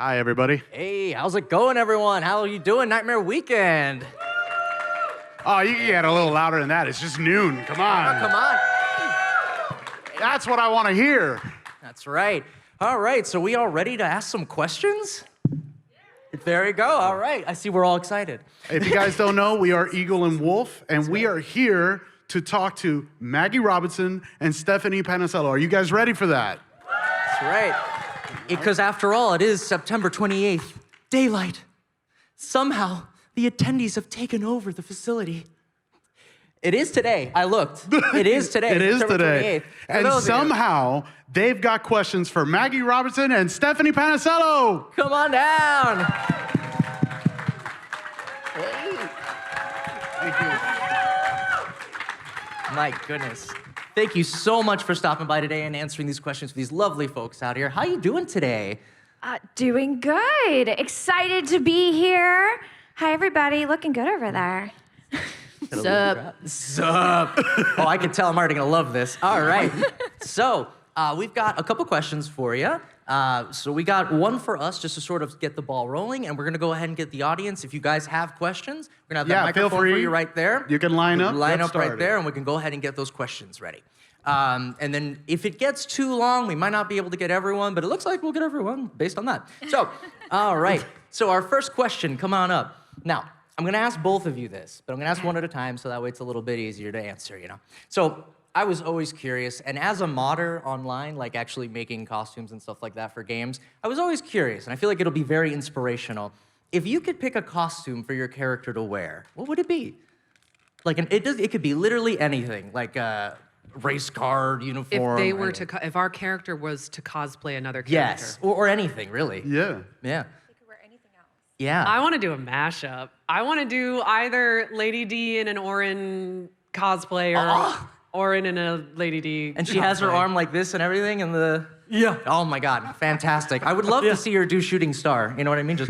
Hi, everybody. Hey, how's it going, everyone? How are you doing? Nightmare Weekend. Oh, you can get a little louder than that. It's just noon. Come on. Oh, come on. That's what I want to hear. That's right. All right, so we all ready to ask some questions? There you go. All right. I see we're all excited. If you guys don't know, we are Eagle and Wolf, and we are here to talk to Maggie Robertson and Stephanie Panisello. Are you guys ready for that? That's right. Because after all, it is September 28th, daylight. Somehow, the attendees have taken over the facility. It is today. I looked. It is today. It is September today. 28th. And somehow, they've got questions for Maggie Robertson and Stephanie Panisello. Come on down. Hey. Thank you. My goodness. Thank you so much for stopping by today and answering these questions for these lovely folks out here. How you doing today? Doing good. Excited to be here. Hi, everybody. Looking good over there. Sup? Sup? Oh, I can tell I'm already gonna love this. All right. So, we've got a couple questions for you. So we got one for us just to sort of get the ball rolling, and we're gonna go ahead and get the audience. If you guys have questions, we're gonna have that microphone for you right there. You can line up. Line up right there, and we can go ahead and get those questions ready. And then if it gets too long, we might not be able to get everyone, but it looks like we'll get everyone based on that. So, all right. So our first question, come on up. Now, I'm gonna ask both of you this, but I'm gonna ask one at a time so that way it's a little bit easier to answer, you know? So I was always curious, and as a modder online, like actually making costumes and stuff like that for games, I was always curious, and I feel like it'll be very inspirational. If you could pick a costume for your character to wear, what would it be? Like, it could be literally anything, like a race car uniform. If they were to, if our character was to cosplay another character. Yes, or anything, really. Yeah. Yeah. They could wear anything else. Yeah. I want to do a mashup. I want to do either Lady D in an Orin cosplay or Orin in a Lady D And she has her arm like this and everything, and the... Yeah. Oh my God, fantastic. I would love to see her do Shooting Star, you know what I mean? Just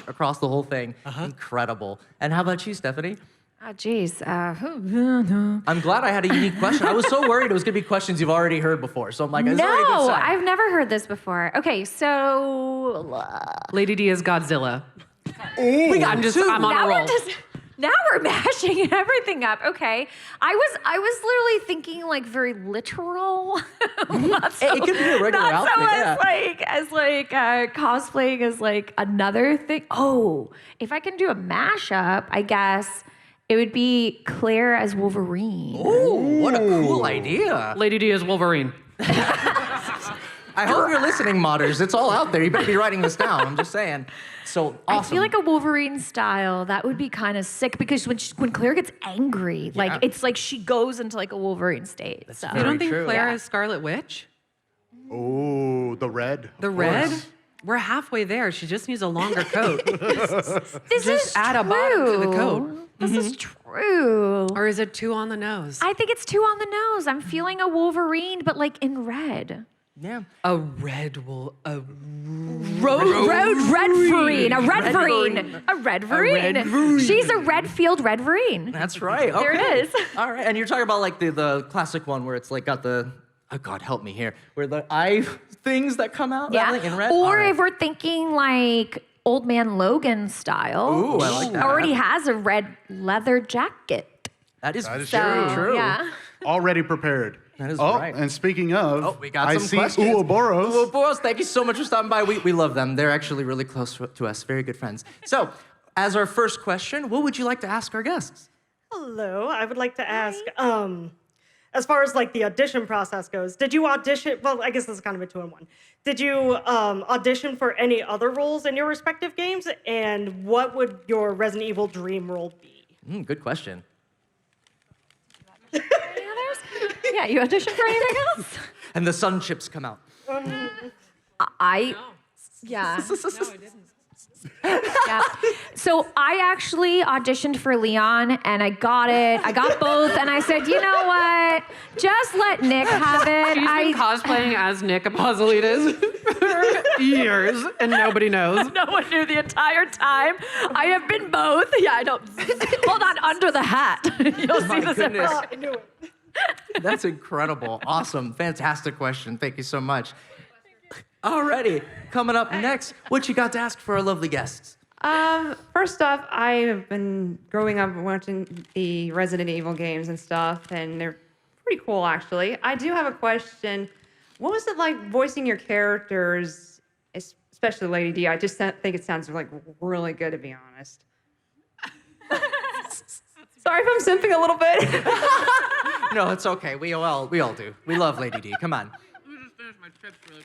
across the whole thing. Incredible. And how about you, Stephanie? Oh, geez. I'm glad I had a unique question. I was so worried it was gonna be questions you've already heard before, so I'm like, it's already a good No, sign. I've never heard this before. Okay, so Lady D is Godzilla. I'm on a roll. Now we're mashing everything up. Okay, I was literally thinking like very literal. Not so, It could be a regular not outfit, so yeah. as cosplaying as like another thing. Oh, if I can do a mashup, I guess it would be Claire as Wolverine. Ooh, what a cool idea. Lady D is Wolverine. I hope you're listening, modders. It's all out there. You better be writing this down. I'm just saying. So awesome. I feel like a Wolverine style, that would be kind of sick because when Claire gets angry, like it's like she goes into like a Wolverine state. So. You don't think true. Claire Yeah. is Scarlet Witch? Oh, the red. The of red? course. We're halfway there. She just needs a longer coat. This Just is add a bottom to the coat. This is true. Or is it too on the nose? I think it's too on the nose. I'm feeling a Wolverine, but like in red. Yeah. A red wool. A Redverine. A Redverine. A Redverine. Redverine. She's a Redfield Redverine. That's right. Okay. There it is. All right. And you're talking about like the classic one where it's like got the, oh God, help me here, where the eye things that come out Yeah. in red. Or All right. if we're thinking like Old Man Logan style. Ooh, I like that. Already has a red leather jacket. That is So, true. yeah. Already prepared. That is oh, right. and speaking of, We got I some see questions. Ouroboros. Ouroboros, thank you so much for stopping by. We love them. They're actually really close to us, very good friends. So, as our first question, what would you like to ask our guests? Hello, I would like to ask, as far as like the audition process goes, did you audition, well, I guess this is kind of a two-in-one. Did you audition for any other roles in your respective games? And what would your Resident Evil dream role be? Good question. Any others? Yeah, you auditioned for anything else? And the sun chips come out. Yeah. Yeah. So I actually auditioned for Leon and I got it. I got both and I said, you know what? Just let Nick have it. She's been cosplaying as Nick Apostolides for years, and nobody knows. No one knew the entire time. I have been both. Yeah, I know. Hold on, under the hat. You'll see the goodness. I knew it. That's incredible. Awesome. Fantastic question. Thank you so much. Alrighty, coming up next, what you got to ask for our lovely guests? First off, I've been growing up watching the Resident Evil games and stuff, and they're pretty cool, actually. I do have a question. What was it like voicing your characters, especially Lady D? I just think it sounds like really good, to be honest. Sorry if I'm simping a little bit. No, it's okay. We all do. We love Lady D. Come on. Let me just finish my chips really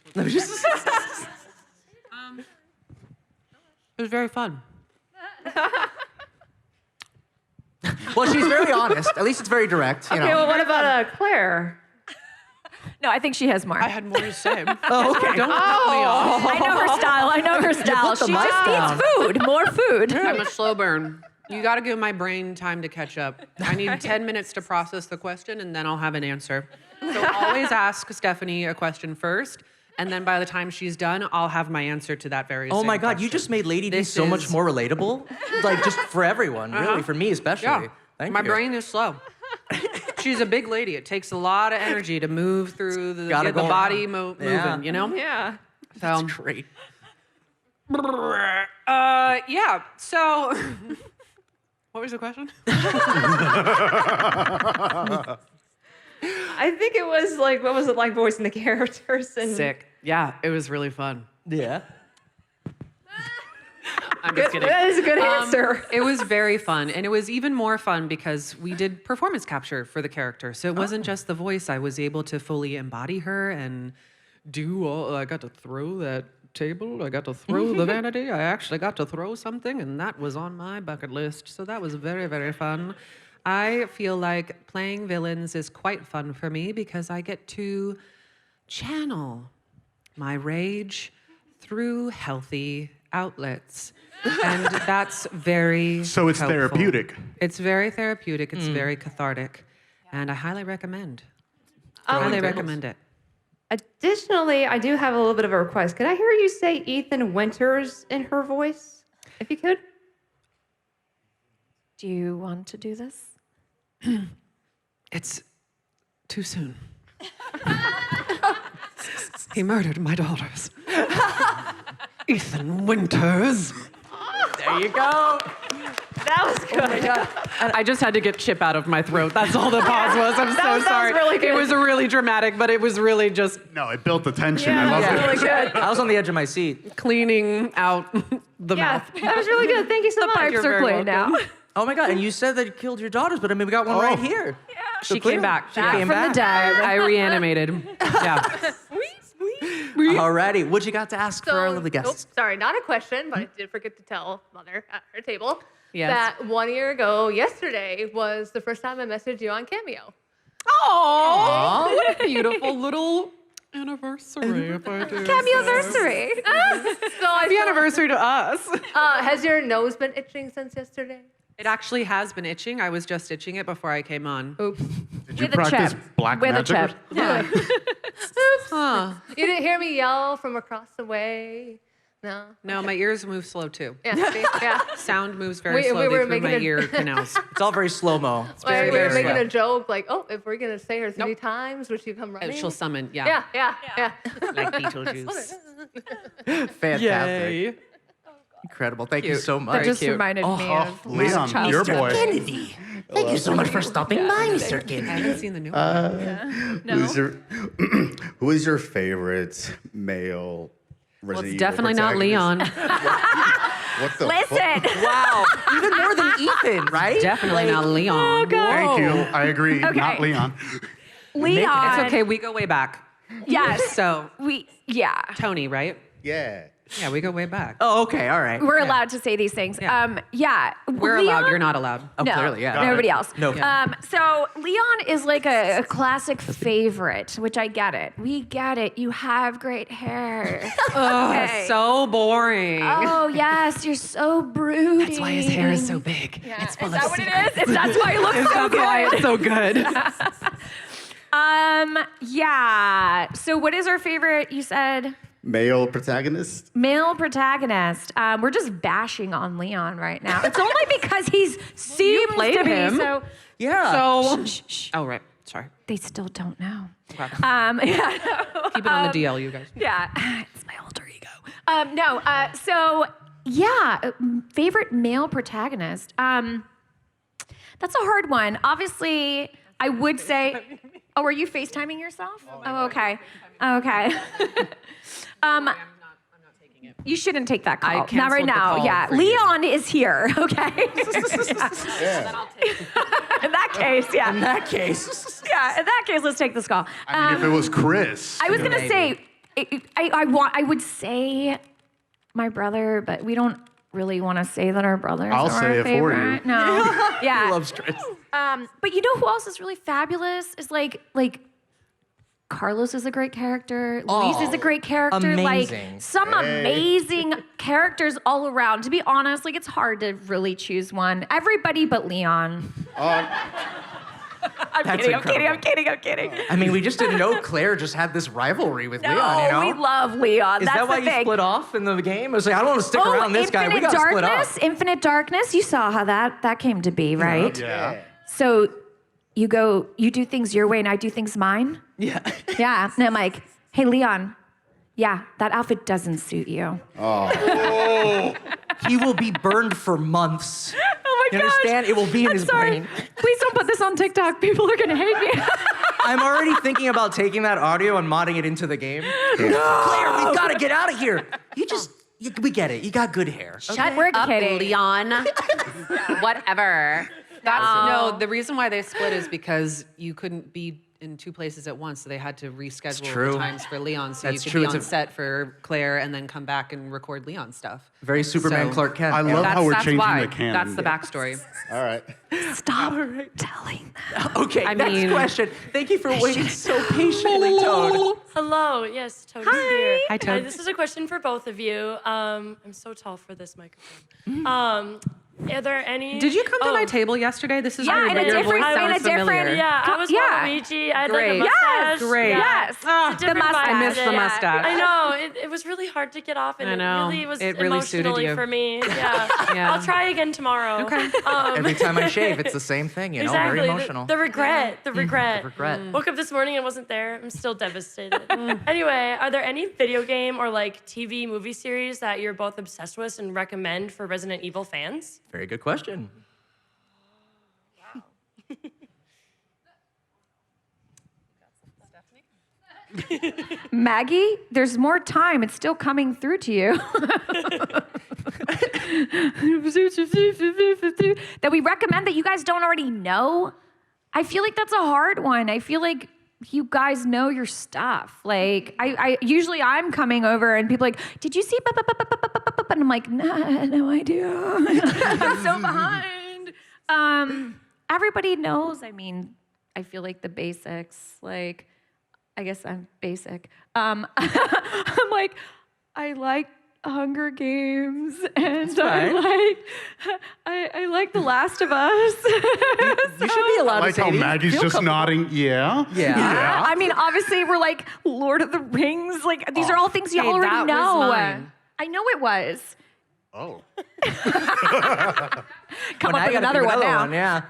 quick. It was very fun. Well, she's very honest. At least it's very direct. You know. Okay, well, what about Claire? No, I think she has more. I had more to say. Oh, okay. Don't cut me off. I know her style. the She mic just down. needs food, more food. I'm a slow burn. You got to give my brain time to catch up. I need 10 minutes to process the question, and then I'll have an answer. So always ask Stephanie a question first, and then by the time she's done, I'll have my answer to that very Oh same my God, you question. just made Lady D This so much is- more relatable. Like, just for everyone, really. For me especially. Yeah. Thank my you. brain is slow. She's a big lady. It takes a lot of energy to move through the, Gotta get the go body around. moving, you know? Yeah. So, That's great. yeah, so... What was the question? I think it was like, what was it like voicing the characters? And Sick. Yeah, it was really fun. Yeah. I'm just kidding. That is a good answer. It was very fun, and it was even more fun because we did performance capture for the character. So it wasn't just the voice. I was able to fully embody her and do all. I got to throw that table. I got to throw the vanity. I actually got to throw something, and that was on my bucket list. So that was very, very fun. I feel like playing villains is quite fun for me because I get to channel my rage through healthy outlets. And that's very So it's helpful. therapeutic. It's very therapeutic. It's very cathartic. And I highly recommend. Highly recommend it. Additionally, I do have a little bit of a request. Could I hear you say Ethan Winters in her voice, if you could? Do you want to do this? It's too soon. He murdered my daughters. Ethan Winters. There you go. That was good. I just had to get Chip out of my throat. That's all the pause was. I'm so was sorry. really good. It was really dramatic, but it was really just No, it built the tension. I Yeah, love that it. was really good. I was on the edge of my seat. cleaning out the Yeah, mouth. that was really good. Thank you so much. Pipes You're are very clean now. welcome. Oh my God, and you said that you killed your daughters, but I mean, we got one right here. She came back. She came from back. the dead. I reanimated. Yeah. Alrighty, what you got to ask for our lovely guests? Sorry, not a question, but I did forget to tell Mother at her table Yes. that 1 year ago, yesterday, was the first time I messaged you on Cameo. Oh, what a beautiful little anniversary, if I do. Cameo-versary. So Happy anniversary to us. has your nose been itching since yesterday? It actually has been itching. I was just itching it before I came on. Oops. Did you With a practice chip. black With a magic? or chip. Yeah. Huh. You didn't hear me yell from across the way? No? No, my ears move slow too. Yeah, see? Yeah. Sound moves very We slowly were through my making a- ear canals. It's all very slow-mo. It's Like, very, we were very making slow. a joke, like, oh, if we're going to say her three Nope. times, would she come running? She'll summon, yeah. Yeah. Like Beetlejuice. Fantastic. Incredible. Thank you Cute. so That much. just cute. reminded me of when I was a Leon, child. your Mr. boy. Kennedy. Thank you so much for stopping by, Mr. I Kennedy. haven't seen the new one. Who is your favorite male Well, Resident it's Evil definitely not protagonist? Leon. What the Listen. Wow. Even more than Ethan, right? Definitely not Leon. Thank you. I agree. Okay. Not Leon. Leon. It's okay. We go way back. Yes. So Yeah. Tony, right? Yeah. Yeah, we go way back. Oh, okay. All right. We're allowed to say these things. Yeah. Yeah. We're Leon- allowed. You're not allowed. Oh, No, clearly, yeah. Nobody else. No. So Leon is like a classic favorite, which I get it. We get it. You have great hair. Okay. So boring. Oh yes, you're so broody. That's why his hair is so big. Yeah. Is that what it is? That's why he looks so That's why good. it's so good. Yeah. So what is our favorite? You said Male protagonist? male protagonist. We're just bashing on Leon right now. It's only because he's seems played to be him. so. Yeah. So, Shh. oh right, sorry. They still don't know. Okay. Yeah. Keep it on the DL, you guys. Yeah. It's my No. So yeah, favorite male protagonist. That's a hard one. Obviously, I would say. Oh, are you FaceTiming yourself? Oh, okay. Okay. You shouldn't take that call. I Not canceled right the now. call Yeah, for you. Leon is here. Okay. Yeah. In that case, yeah. In that case. Yeah. In that case, let's take this call. I mean, if it was Chris. I was gonna say, I would say my brother, but we don't really want to say that our brothers I'll are say our it for you. favorite. No, yeah. He loves Chris. But you know who else is really fabulous? Is like Carlos is a great character. Luis is a great character. amazing. Like some amazing characters all around. To be honest, like it's hard to really choose one. Everybody but Leon. I'm kidding. I mean, we just didn't know Claire just had this rivalry with No, Leon, you know? we love Leon. Is That's that why the you thing. split off in the game? I was like, I don't want to stick around this guy. We got to split up. Infinite Darkness. You saw how that came to be, right? Yeah. So you do things your way and I do things mine? Yeah. Yeah. And I'm like, hey, Leon, yeah, that outfit doesn't suit you. He will be burned for months. Oh my You understand? It will be in his brain. Please don't put this on TikTok. People are gonna hate me. I'm already thinking about taking that audio and modding it into the game. Claire, we've got to get out of here. We get it. You got good hair. Shut We're up, kidding. Leon. Whatever. No, the reason why they split is because you couldn't be in two places at once, so they had to reschedule true. the times for Leon, so That's you could true. be It's on a- set for Claire and then come back and record Leon stuff. Very Superman So- Clark Kent. I love how we're changing why. the canon. That's the backstory. All right. Stop telling them. Okay, I next mean- question. Thank you for waiting so patiently, Toad. Hello, yes, Toad's here. Hi, Toad. This is a question for both of you. I'm so tall for this microphone. Are there any? Did you come to my table yesterday? This is Yeah, weird, in but a your different- voice in a sounds different- familiar. Yeah, I was Yeah. Waluigi. I had Great. like a mustache. Great. Yeah. Yes. It's a different mustache. vibe I missed the today. mustache. I know. It was really hard to get off, and I know. it really was It really suited emotionally you. for me. Yeah. Yeah. I'll try again tomorrow. Okay. Every time I shave, it's the same thing, you know? Exactly. Very emotional. The regret. The regret. The regret. Woke up this morning and wasn't there. I'm still devastated. Anyway, are there any video game or like TV movie series that you're both obsessed with and recommend for Resident Evil fans? Very good question. Maggie, there's more time. It's still coming through to you. That we recommend that you guys don't already know. I feel like that's a hard one. I feel like you guys know your stuff. Like I usually I'm coming over and people are like, did you see? And I'm like, nah, no idea. I'm so behind. Everybody knows. I mean, I feel like the basics. Like, I guess I'm basic. I'm like, I like Hunger Games, and I like The Last of Us. You should be allowed I like to say how these. Maggie's Feel just comfortable. nodding. Yeah. Yeah. I mean, obviously, we're like Lord of the Rings. Like these are all things you Hey, already that was know. mine. I know it was. Oh. Come Well, now up you with gotta another pick one now. one, yeah.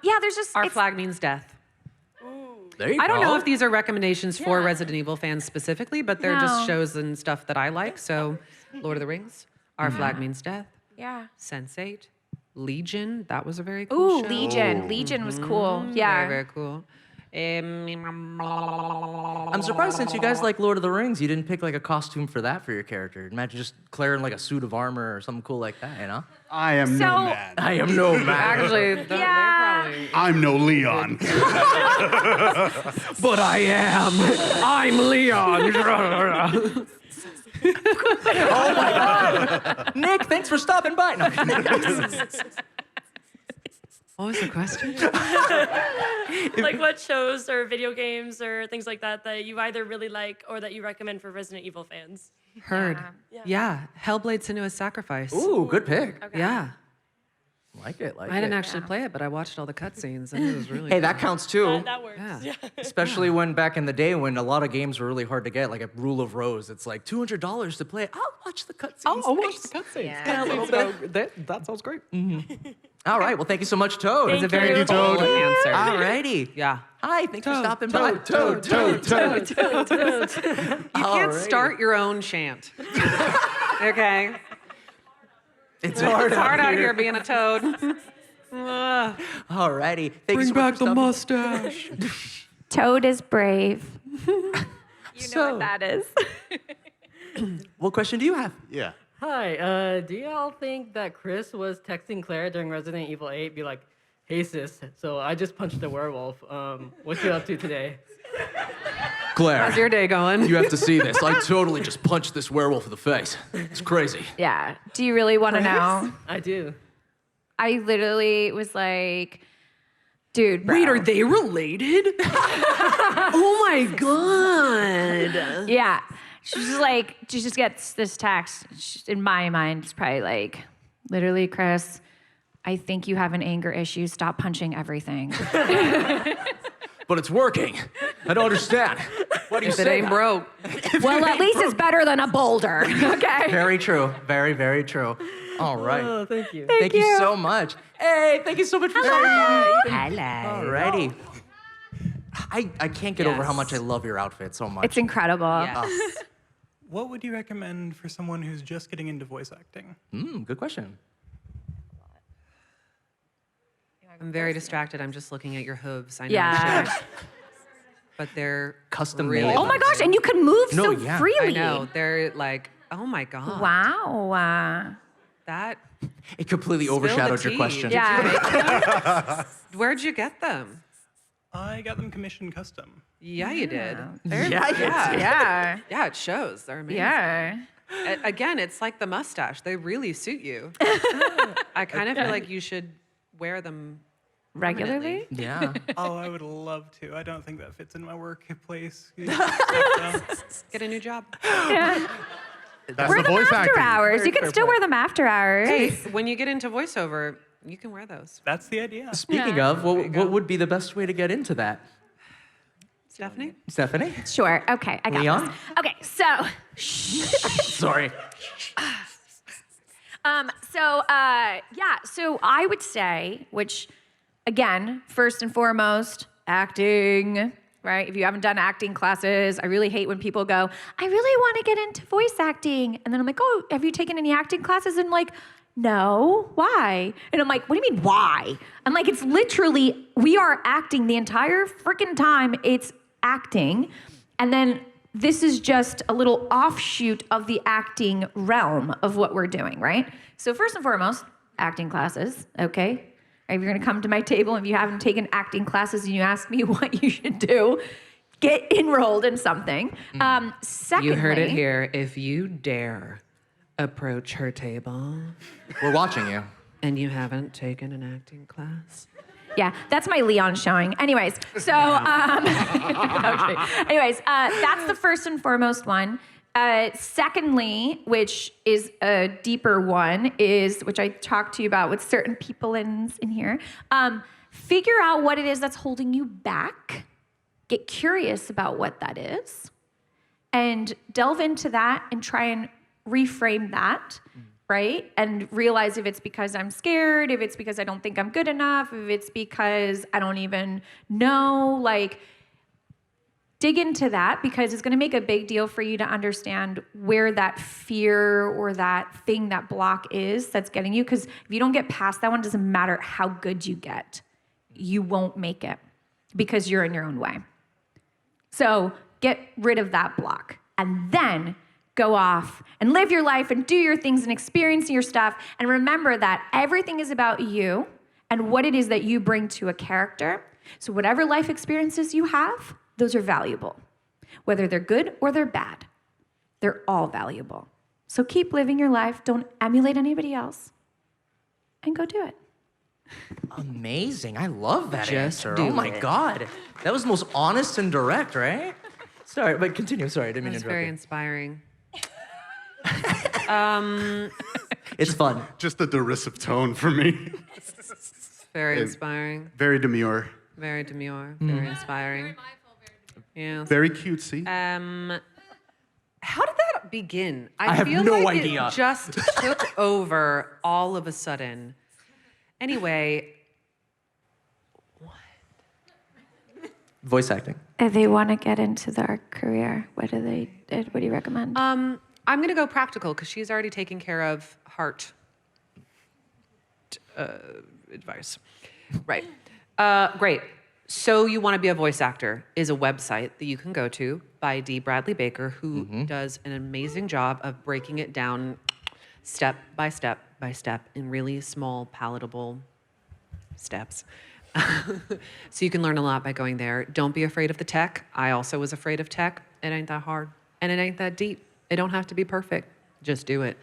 Yeah. There's just Our it's- flag means death. There you I don't go. know if these are recommendations for Resident Evil fans specifically, but they're No. just shows and stuff that I like. So, Lord of the Rings, Our Flag Means Death, Yeah. Sense8, Legion, that was a very cool Ooh, show. Legion. Legion was cool. Yeah. Very, very cool. I'm surprised since you guys like Lord of the Rings, you didn't pick like a costume for that for your character. Imagine just Claire in like a suit of armor or something cool like that, you know? I am So- no man. I am no man. Actually, they're probably. I'm no Leon. But I am. I'm Leon. Nick, thanks for stopping by. No. What was the question? Like what shows or video games or things like that that you either really like or that you recommend for Resident Evil fans? Heard. Yeah. Hellblade Senua's Sacrifice. Ooh, good pick. Yeah. Like it, like I didn't it. actually play it, but I watched all the cutscenes and it was really Hey, cool. that counts too. That works. Yeah. Especially when back in the day when a lot of games were really hard to get, like a Rule of Rose. It's like $200 to play. I'll watch the cutscenes. I'll watch the cutscenes. Yeah, a little bit. That sounds great. All right, well, thank you so much, Toad. Thank It's a very you. good answer. All righty. Yeah. Hi, thanks for stopping by. Toad. You can't start your own chant. Okay. It's hard. It's hard out here being a toad. Ugh. Alrighty. Thank you so Bring much back for the stopping. mustache. Toad is brave. You know So- what that is. What question do you have? Yeah. Hi, do y'all think that Chris was texting Claire during Resident Evil 8, be like, hey sis, so I just punched the werewolf. What you up to today? Claire, How's your day going? you have to see this. I totally just punched this werewolf in the face. It's crazy. Yeah. Do you really want to know? I do. I literally was like, dude, bro. Wait, are they related? Oh my god. Yeah. She's just like, she just gets this text. In my mind, it's probably like, literally, Chris, I think you have an anger issue. Stop punching everything. But it's working. I don't understand. Why do you If it say ain't that? broke. Well, at least it's better than a boulder, okay? Very true. Very, very true. All right. Oh, thank you. Thank you so much. Hey, thank you so much for sharing. Hello. Alrighty. I can't get over how Yes. much I love your outfit so much. It's incredible. Yes. What would you recommend for someone who's just getting into voice acting? Good question. I'm very distracted. I'm just looking at your hooves. I know. Yeah. shit. But they're Custom really made. Oh my gosh, and you can move No, so yeah. freely. I know. They're like, oh my god. Wow. That. It completely Spill the overshadowed your tea. question. Did you Yeah. make them? Where'd you get them? I got them commissioned custom. Yeah, you did. Yeah, yeah. Yeah. Yeah, it shows. They're amazing. Yeah. Again, it's like the mustache. They really suit you. I kind of feel like you should wear them Regularly? Yeah. Oh, I would love to. I don't think that fits in my workplace. Get a new job. Yeah. That's Wear the them voice after acting. hours. You can still wear them after hours. Hey, when you get into voiceover, you can wear those. That's the idea. Speaking of, what would be the best way to get into that? Stephanie? Stephanie? Sure. Okay, I got Leon? this. Okay, so Sorry. so I would say, which again, first and foremost, acting, right? If you haven't done acting classes, I really hate when people go, I really want to get into voice acting. And then I'm like, oh, have you taken any acting classes? And I'm like, no, why? And I'm like, what do you mean, why? I'm like, it's literally, we are acting the entire freaking time. It's acting. And then this is just a little offshoot of the acting realm of what we're doing, right? So first and foremost, acting classes, okay? If you're gonna come to my table, if you haven't taken acting classes and you ask me what you should do, get enrolled in something. Secondly, You heard it here. If you dare approach her table We're watching you. and you haven't taken an acting class, Yeah, that's my Leon showing. Anyways, so okay. That's the first and foremost one. Secondly, which is a deeper one, is which I talked to you about with certain people in here. Figure out what it is that's holding you back. Get curious about what that is, and delve into that and try and reframe that. Right? And realize if it's because I'm scared, if it's because I don't think I'm good enough, if it's because I don't even know, like, dig into that because it's going to make a big deal for you to understand where that fear or that thing, that block is that's getting you. Because if you don't get past that one, it doesn't matter how good you get, you won't make it because you're in your own way. So get rid of that block and then go off and live your life and do your things and experience your stuff. And remember that everything is about you and what it is that you bring to a character. So whatever life experiences you have, those are valuable. Whether they're good or they're bad, they're all valuable. So keep living your life. Don't emulate anybody else and go do it. Amazing. I love that Just answer. do Oh my it. God. That was the most honest and direct, right? Sorry, but continue. Sorry, I didn't mean it to was very interrupt inspiring. you. It's fun. Just the derisive tone for me. Very And- inspiring. Very demure. Very demure. Very inspiring. Yeah. Very cutesy. How did that begin? I have feel no like idea. It just took over all of a sudden. Anyway, Voice acting. If they want to get into their career, what do you recommend? I'm going to go practical because she's already taken care of heart advice. Right. Great. So You Want to Be a Voice Actor is a website that you can go to by D. Bradley Baker, who does an amazing job of breaking it down step by step by step in really small, palatable steps. So you can learn a lot by going there. Don't be afraid of the tech. I also was afraid of tech. It ain't that hard. And it ain't that deep. It don't have to be perfect. Just do it.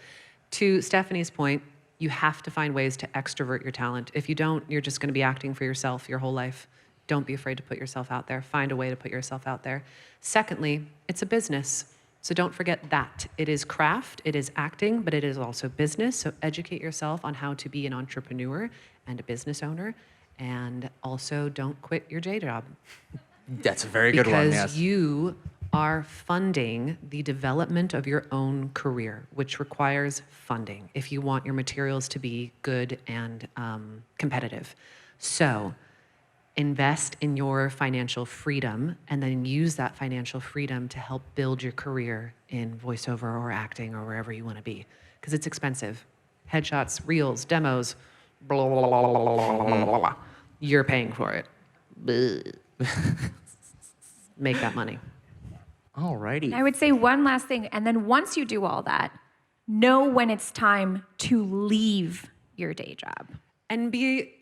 To Stephanie's point, you have to find ways to extrovert your talent. If you don't, you're just going to be acting for yourself your whole life. Don't be afraid to put yourself out there. Find a way to put yourself out there. Secondly, it's a business. So don't forget that. It is craft, it is acting, but it is also business. So educate yourself on how to be an entrepreneur and a business owner. And also don't quit your day job. That's a very good one, yes. Because you are funding the development of your own career, which requires funding if you want your materials to be good and competitive. So invest in your financial freedom and then use that financial freedom to help build your career in voiceover or acting or wherever you want to be. Because it's expensive. Headshots, reels, demos, blah, blah, blah, blah, blah, blah, blah, blah. You're paying for it. Make that money. Alrighty. I would say one last thing, and then once you do all that, know when it's time to leave your day job. And be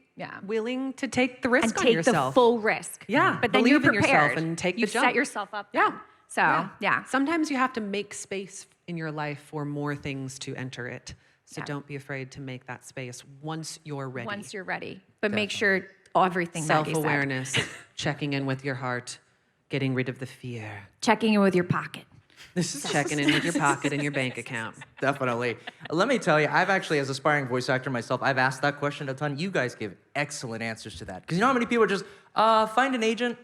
willing to take the risk and on take yourself. the full risk. Yeah, but then believe you're in prepared. yourself and take the You've jump. set yourself up. Yeah. So Sometimes you have to make space in your life for more things to enter it. So don't be afraid to make that space once you're ready. Once you're ready, but make sure everything. Maggie said. Self-awareness, checking in with your heart, getting rid of the fear. Checking in with your pocket. Checking in with your pocket and your bank account. Definitely. Let me tell you, I've actually, as an aspiring voice actor myself, I've asked that question a ton. You guys give excellent answers to that. Because you know how many people are just, find an agent?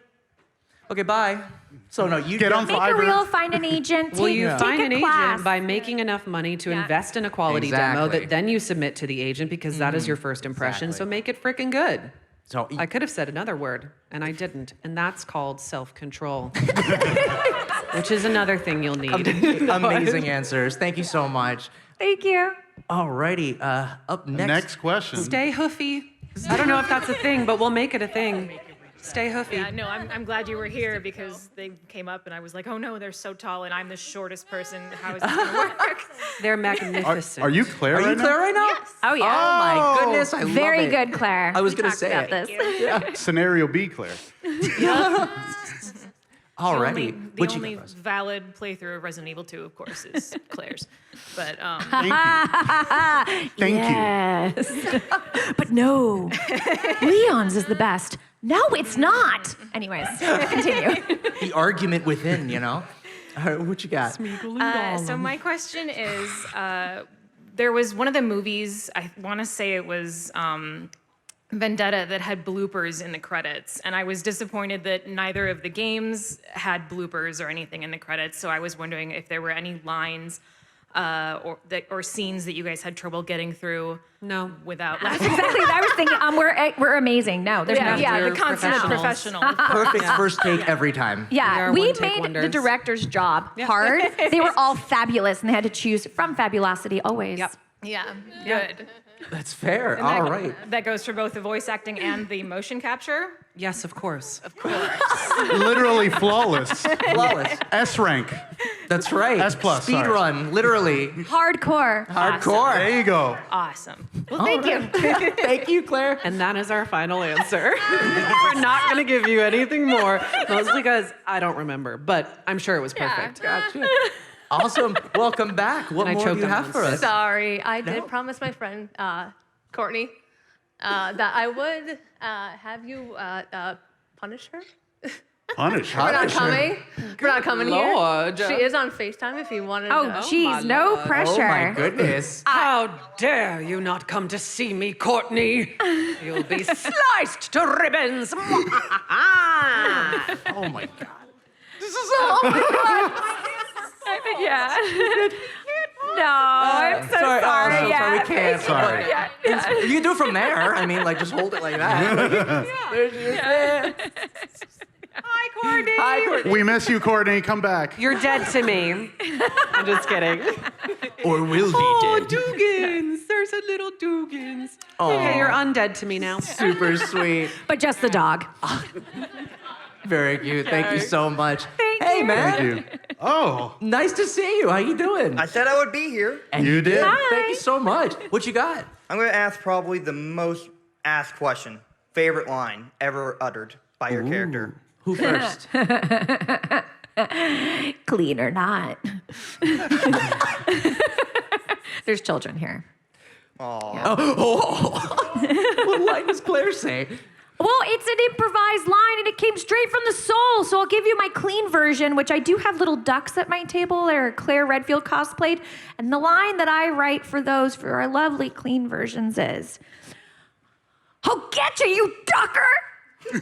Okay, bye. So no, you Get on Make Fiverr. a reel, find an agent. Well, you take find a an class. agent by making enough money to invest in a quality demo Exactly. that then you submit to the agent because that is your first impression. Exactly. So make it freaking good. So I could have said another word, and I didn't. And that's called self-control, which is another thing you'll need. amazing answers. Thank you so much. Thank you. Alrighty, up next. Next question. Stay hoofy. I don't know if that's a thing, but we'll make it a thing. Stay hoofy. Yeah, no, I'm glad you were here because they came up and I was like, oh no, they're so tall and I'm the shortest person. How is this gonna work? They're magnificent. Are you Claire Are right you Claire right now? Yes. Oh yeah. Oh my goodness, I love Very it. good, Claire. I was We gonna talked say about it. this. Scenario B, Claire. Alrighty. The What you only got for us? valid playthrough of Resident Evil 2, of course, is Claire's. But Thank you. Thank you. Yes. But no, Leon's is the best. No, it's not. Anyways, continue. The argument within, you know? All right, what you got? so my question is, there was one of the movies, I want to say it was Vendetta, that had bloopers in the credits, and I was disappointed that neither of the games had bloopers or anything in the credits. So I was wondering if there were any lines or scenes that you guys had trouble getting through. No. Without That's laughing. exactly what I was thinking. We're amazing. No, there's no. Yeah, We're the consummate professionals. professional. Perfect first take every time. Yeah, We we are one-take made the wonders. director's job hard. They were all fabulous, and they had to choose from fabulosity always. Yep. Yeah, good. That's fair. And All that, right. That goes for both the voice acting and the motion capture. Yes, of course. Literally flawless. Flawless. S rank. That's right. S plus, Speed sorry. run, literally. Hardcore. Hardcore. There you go. Awesome. Well, thank you. Thank you, Claire. And that is our final answer. We're not going to give you anything more, mostly because I don't remember, but I'm sure it was perfect. Gotcha. Awesome. Welcome back. What And I more do choked you on have one for us? Sorry, I did promise my friend Courtney that I would have you punish her. Punish. For not coming. For not coming Lord. here. She is on FaceTime if you wanted Oh, to. jeez, no pressure. Oh my goodness. How dare you not come to see me, Courtney? You'll be sliced to ribbons. Oh my God. This is oh my God. Yeah. No, I'm so sorry. Oh, so yeah. sorry. We can't. Sorry. Yeah. You can do it from there. I mean, like, just hold it like that. Like, there's your Hi, Courtney. Courtney. Hi, Courtney. We miss you, Courtney. Come back. You're dead to me. I'm just kidding. Or will be Oh, dead. Dugan's. There's a little Dugan's. Aw. Okay, you're undead to me now. Super sweet. But just the dog. Very cute. Thank you so much. Thank Hey, you. man. Thank you. Oh, Nice to see you. How you doing? I said I would be here. And you did. Thank you so much. What you got? I'm going to ask probably the most asked question. Favorite line ever uttered by your character. Who first? Clean or not. There's children here. What line does Claire say? Well, it's an improvised line and it came straight from the soul. So I'll give you my clean version, which I do have little ducks at my table. They're Claire Redfield cosplayed. And the line that I write for those for our lovely clean versions is, I'll get you ducker!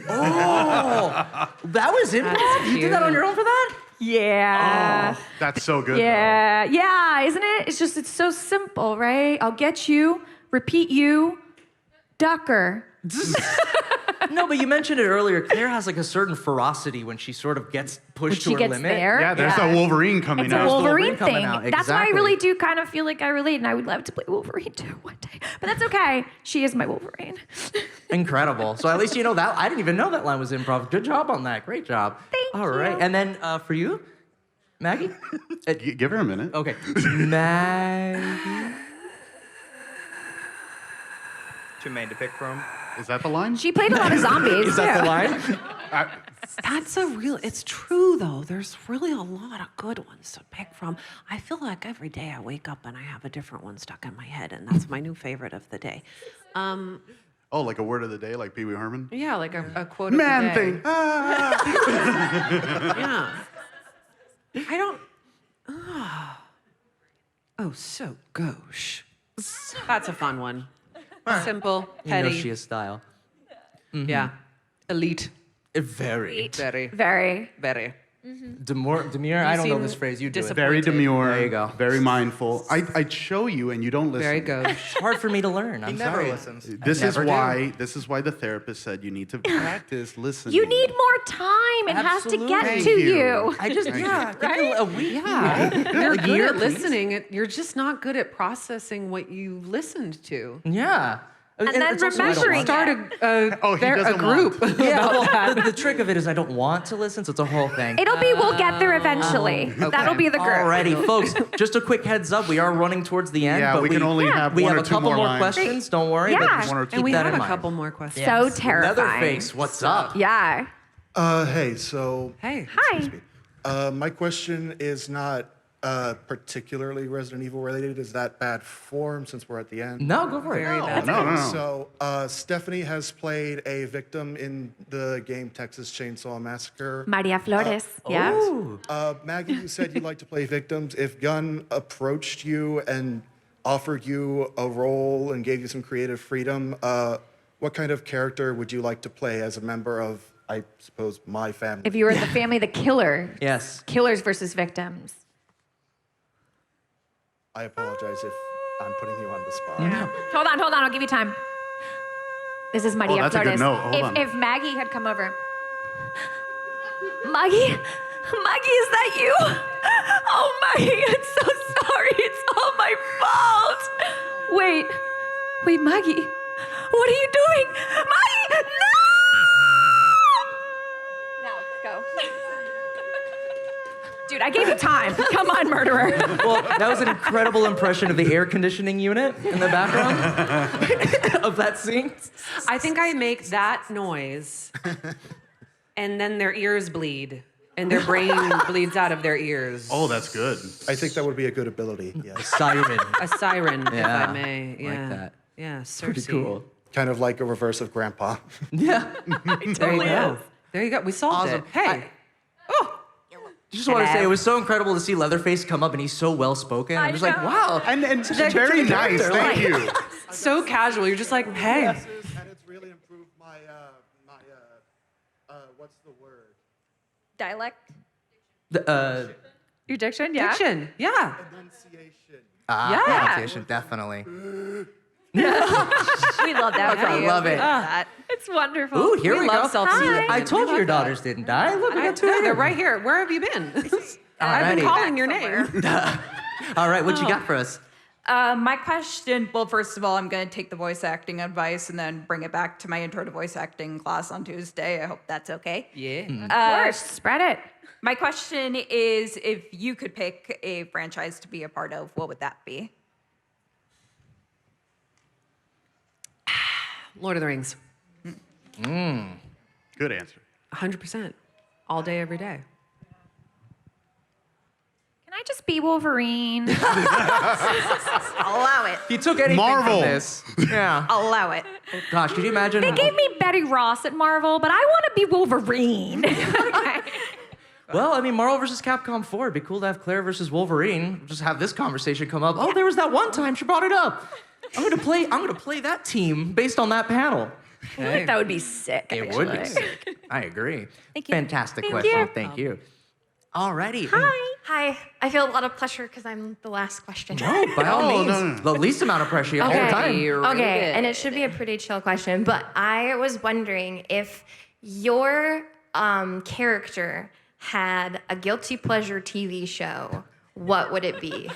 Oh, that was improv? You did that on your own for that? Yeah. Oh, that's so good. Yeah. Yeah, isn't it? It's so simple, right? I'll get you, repeat you, ducker. No, but you mentioned it earlier. Claire has like a certain ferocity when she sort of gets pushed to She her gets limit. there. Yeah, there's that Wolverine coming It's out. a Wolverine Wolverine coming thing. out, That's why I exactly. really do kind of feel like I relate, and I would love to play Wolverine too one day. But that's okay. She is my Wolverine. Incredible. So at least you know that. I didn't even know that line was improv. Good job on that. Great job. Thank All right. you. And then for you, Maggie? Give her a minute. Okay. Maggie. Too many to pick from. Is that the line? She played a lot of zombies. Is that the line? That's it's true though. There's really a lot of good ones to pick from. I feel like every day I wake up and I have a different one stuck in my head, and that's my new favorite of the day. Oh, like a word of the day, like Pee Wee Herman? Yeah, like a quote Man of the day. thing. Ah. Yeah. I don't. Oh, so gauche. That's a fun one. Simple, You know petty. she has style. Yeah. Elite. Very. Very. Very. Very. Demure, I don't know seem this phrase. You do it. Very demure. There you go. Very mindful. I'd show you and you don't listen. Very gauche. It's hard for me to learn. He I'm never sorry. listens. This is never do. why the therapist said you need to practice listening. You need more time. It has to get Thank to you. you. I just, yeah, give me a week. Yeah. You're A good year, at please. listening. You're just not good at processing what you've listened to. Yeah. And then it's also I don't remembering want- Start Oh, he a doesn't group. Yeah, well, the trick of it is I don't want to listen, so it's a whole thing. We'll get there eventually. That'll be the group. Alrighty, folks, just a quick heads up. We are running towards the end. Yeah, but we can only have we one have or a two couple more lines. questions. Don't worry. Yeah. But just One or keep two. And we that have in a mind. couple more questions. So terrifying. Leatherface, what's up? Yeah. Hey, so Hey. Hi. my question is not particularly Resident Evil related. Is that bad form since we're at the end? No, go for it. Very bad. No. So Stephanie has played a victim in the game Texas Chainsaw Massacre. Maria Flores. Yeah. Ooh. Maggie, you said you like to play victims. If Gunn approached you and offered you a role and gave you some creative freedom, what kind of character would you like to play as a member of, I suppose, my family? If you were in the family, the killer. Yes. Killers versus victims. I apologize if I'm putting you on the spot. Hold on. I'll give you time. This is Maria that's a good Flores. note. Hold on. If Maggie had come over. Maggie, is that you? Oh, Maggie, I'm so sorry. It's all my fault. Wait, Maggie, what are you doing? Maggie, no! Now, go. Dude, I gave you time. Come on, murderer. Well, that was an incredible impression of the air conditioning unit in the background of that scene. I think I make that noise, and then their ears bleed, and their brain bleeds out of their ears. Oh, that's good. I think that would be a good ability, yes. Siren. A siren, if Yeah, I may. Yeah. like that. Yeah, Cersei. Pretty cool. Kind of like a reverse of Grandpa. Yeah. There you go. There you go. We solved Awesome. it. Hey. Just want to say it was so incredible to see Leatherface come up and he's so well spoken. I'm just like, wow. And Such a very good nice. character, Thank you. So casual. You're just like, hey. And it's really improved my, what's the word? Dialect? Your diction? Yeah. Diction. Yeah. Enunciation. Yeah. Pronunciation, definitely. We love that. I love it. It's wonderful. Ooh, here we love go. self-development. I told you your daughters didn't die. Look, we got two of They're them. right here. Where have you been? I've been Alrighty. calling your name. All right, what you got for us? My question, well, first of all, I'm going to take the voice acting advice and then bring it back to my intro to voice acting class on Tuesday. I hope that's okay. Yeah. Of course, spread it. My question is, if you could pick a franchise to be a part of, what would that be? Lord of the Rings. Good answer. 100%. All day, every day. Can I just be Wolverine? Allow it. If you took anything Marvel. from this, yeah. Allow it. Gosh, could you imagine? They gave me Betty Ross at Marvel, but I want to be Wolverine. Well, I mean, Marvel versus Capcom 4. It'd be cool to have Claire versus Wolverine. Just have this conversation come up. Oh, there was that one time she brought it up. I'm gonna play that team based on that panel. I feel like that would be sick. It would be sick. I agree. Thank you. Fantastic Thank question. you. Thank you. Alrighty. Hi. I feel a lot of pressure because I'm the last question. No, by all Oh, means. no. The least amount of pressure you have all the time. Okay, and it should be a pretty chill question, but I was wondering if your character had a guilty pleasure TV show, what would it be?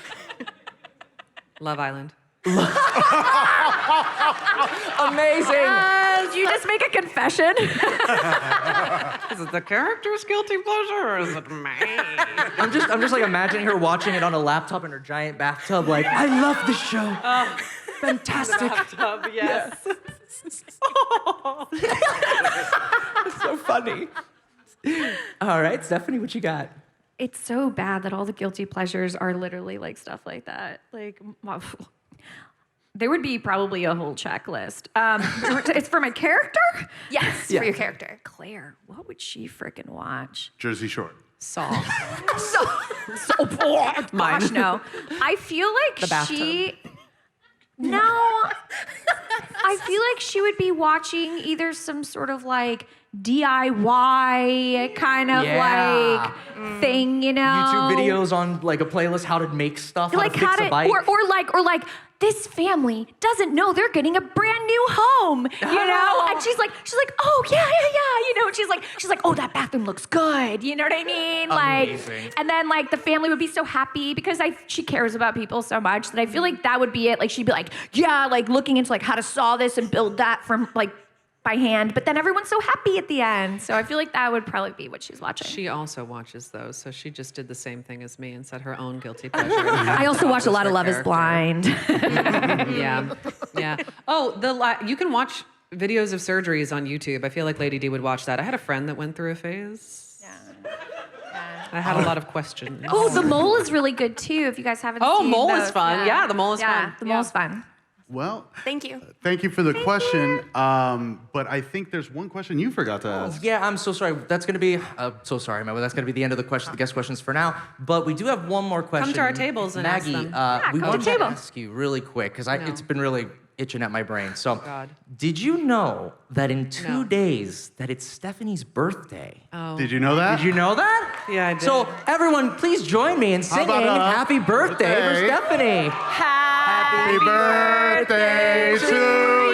Love Island. Amazing. Did you just make a confession? Is it the character's guilty pleasure or is it me? I'm just like imagining her watching it on a laptop in her giant bathtub, like, I love this show. Fantastic. Bathtub, yes. It's so funny. All right, Stephanie, what you got? It's so bad that all the guilty pleasures are literally like stuff like that. Like, there would be probably a whole checklist. It's for my character? Yes, Yeah. for your character. Claire, what would she freaking watch? Jersey Shore. Saw. Gosh, no. I feel like she... No. I feel like she would be watching either some sort of like DIY kind of like thing, you know? YouTube videos on like a playlist, how to make stuff, how Like to fix a bike. or like this family doesn't know they're getting a brand new home, you know? And she's like, oh yeah, you know? She's like, oh, that bathroom looks good, you know what I mean? Amazing. Like, and then like the family would be so happy because she cares about people so much that I feel like that would be it. Like she'd be like, yeah, like looking into like how to saw this and build that from like by hand, but then everyone's so happy at the end. So I feel like that would probably be what she's watching. She also watches those, so she just did the same thing as me and said her own guilty pleasure. I also watch a lot of Love is Character. Blind. Yeah. Oh, you can watch videos of surgeries on YouTube. I feel like Lady D would watch that. I had a friend that went through a phase. Yeah. I had a lot of questions. Oh, The Mole is really good too. If you guys haven't seen Mole those. is fun. Yeah, The Mole is fun. The Mole's fun. Well, Thank you. thank you for the question. But I think there's one question you forgot to ask. Yeah, I'm so sorry. That's going to be, so sorry, Matt. That's going to be the end of the guest questions for now. But we do have one more question. to our tables and ask Maggie, them. we come wanted to the to table. ask you really quick, because it's been really itching at my brain. So, God. did you know that in 2 No. days that it's Stephanie's birthday? Oh. Did you know that? Did you know that? Yeah, I did. So, everyone, please join me in singing about Happy Birthday for birthday? Stephanie. Happy birthday to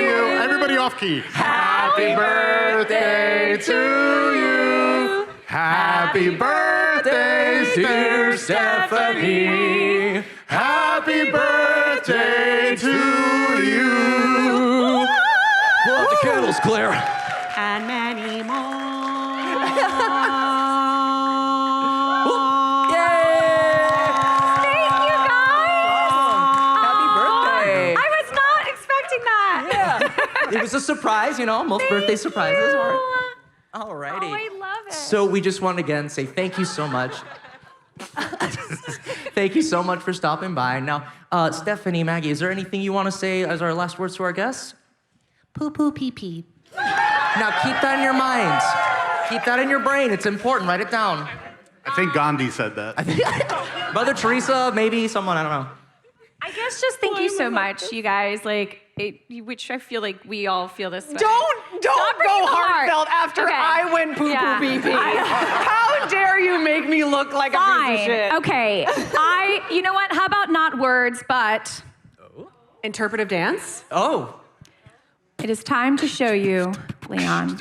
you. Everybody off key. Happy birthday to you. Happy birthday, dear Stephanie. Happy birthday to you. Blow out the candles, Claire. And many more. Thank you guys. Happy birthday. I was not expecting that. It was a surprise, most birthday surprises. Alrighty. Oh, I love it. So we just want to again say thank you so much. Thank you so much for stopping by. Now, Stephanie, Maggie, is there anything you want to say as our last words to our guests? Poo poo pee pee. Now keep that in your minds. Keep that in your brain. It's important. Write it down. I think Gandhi said that. Mother Teresa, maybe someone, I don't know. I guess just thank you so much, you guys. Which I feel like we all feel this way. Don't Stop bringing go the heart. heartfelt after Okay. I went poo Yeah. poo pee pee. How dare you make me look like a piece of Fine. shit? Okay. You know what? How about not words, but Interpretive dance? Oh. It is time to show you, Leon.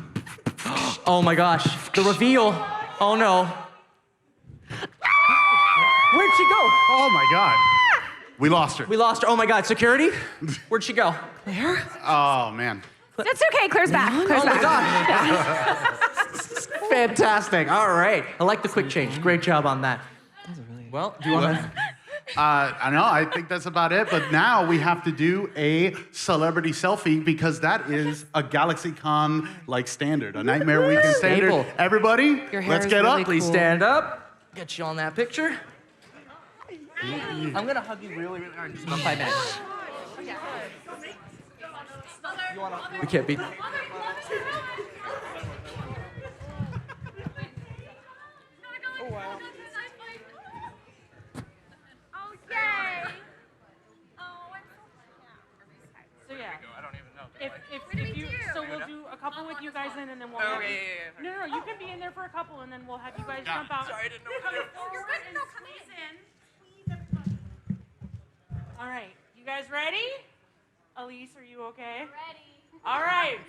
Oh my gosh. The reveal. Oh no. Where'd she go? Oh my God. We lost her. We lost her. Oh my God. Security? Where'd she go? Claire? Oh man. That's okay. Claire's back. Claire's Oh my back. gosh. Fantastic. All right. I like the quick change. Great job on that. Well, do you want to? I know. I think that's about it. But now we have to do a celebrity selfie because that is a GalaxyCon like standard, a Nightmare Weekend standard. Staple. Everybody, Your hair let's is get really up. Please cool. stand up. Get you on that picture. I'm going to hug you really hard in just about 5 minutes. We can't be. So yeah. If you, so we'll do a couple with you guys in, and then we'll. Have you, no, you can be in there for a couple, and then we'll have you guys jump out. Sorry, I didn't know what to do. You're good. No, squeeze in. Please, everybody. All right, you guys ready? Elise, are you okay? Ready. All right.